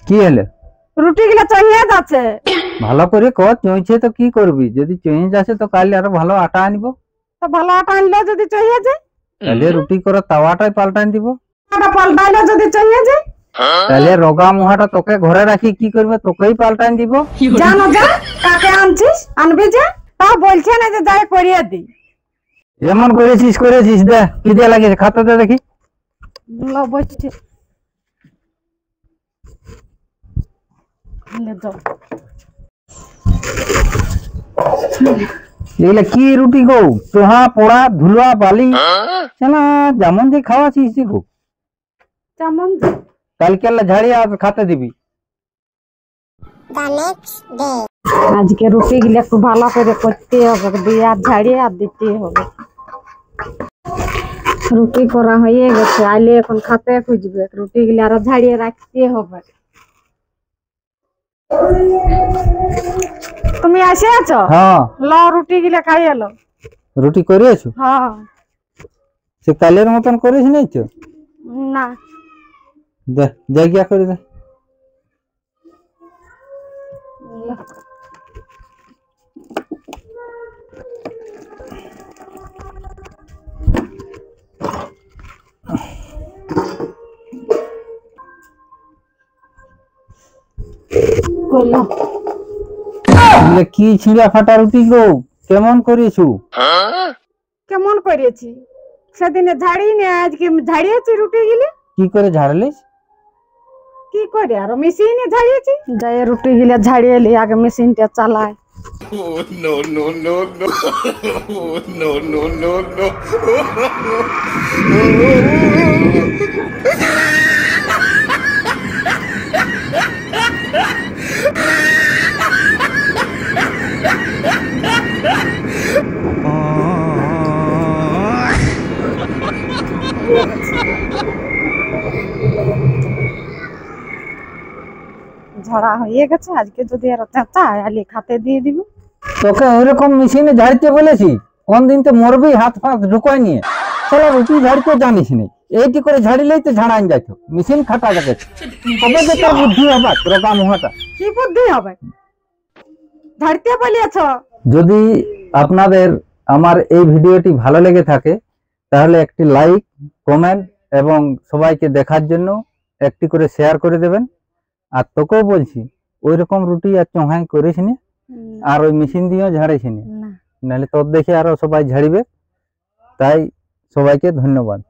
কি হলো? রুটি গুলা চইয়ে যাচ্ছে। ভালো করে ক, চইছে তো কি করবি? যদি চইয়ে যাচ্ছে তো কাল আরো ভালো আটা আনব। তো ভালো আটা আনলে যদি চইয়ে যায় তাহলে রুটি করা তাওয়াটাই পাল্টান দিব। আটা পাল্টাইলে যদি চইয়ে যায় তাহলে রোগা মুহাটা তোকে ঘরে রাখি কি করবে? তোকেই পাল্টান দিব। জানো যা কাকে আনছিস আনবি যে, তা বলছে না যে যাই করিয়ে দি। এমন করেছিস দে, কি দিয়ে লাগিয়েছে খাতা দে দেখি। বলছি এগুলা কি রুটি গো? পোহা পোড়া ধুলা বালি না, যেমন যে খাওয়াছিস গো। যেমন কালকে ঝাড়িয়ে আর খাতে দিবি। আজকে রুটি গুলো একটু ভালো করে করতে হবে, দিয়ে আর ঝাড়িয়ে আর দিতে হবে। রুটি করা হয়ে গেছে, আইলে এখন খাতে খুঁজবে। রুটি গুলো আর ঝাড়িয়ে রাখতে হবে। তুমি আসে আছো? হ্যাঁ, ল রুটি গুলো খাই এলো। রুটি করিয়েছো? হ্যাঁ। সে কালের মতন করিস নাই তো? না, দে জায়গা করে দে। কি ছিঁড়া ফাটা রুটি গো? কেমন করেছো? কেমন করেছি? সেদিনে ঝাড়ি নে, আজকে ঝাড়িয়েছি রুটি গুলি। কি করে ঝাড়লিস? কি করে আর মেশিনে ঝাড়িয়েছি। যাই রুটি গুলা ঝাড়িয়ে লি, আগে মেশিনটা চালায়। No, no, no, no. No, no, no, no. ঝাড়া হয়ে গেছে, আজকে যদি আর চাচায় আলি খাতে দিয়ে দিব। তোকে ওইরকম মেশিনে ঝাড়তে বলেছি? কোন দিন তো মরবি হাত ফাত ঢুকাই নিয়ে। চলো রুটি ঝাড়তে জানিস নি, এইটি করে ঝাড়িলেই তো ঝাড়ান যাইত। মেশিন খাটা যাবে, কবে যে তোর বুদ্ধি হবে রোগা মুহাটা? কি বুদ্ধি হবে? ঝাড়তে বলিয়েছ? যদি আপনাদের আমার এই ভিডিওটি ভালো লেগে থাকে তাহলে একটি লাইক, কমেন্ট এবং সবাইকে দেখার জন্য একটি করে শেয়ার করে দেবেন। আর তোকেও বলছি ওই রকম রুটি আর চোহাই করিস নি, আর ওই মেশিন দিয়েও ঝাড়িস নি, নাহলে তোর দেখে আরো সবাই ঝাড়িবে। তাই সবাইকে ধন্যবাদ।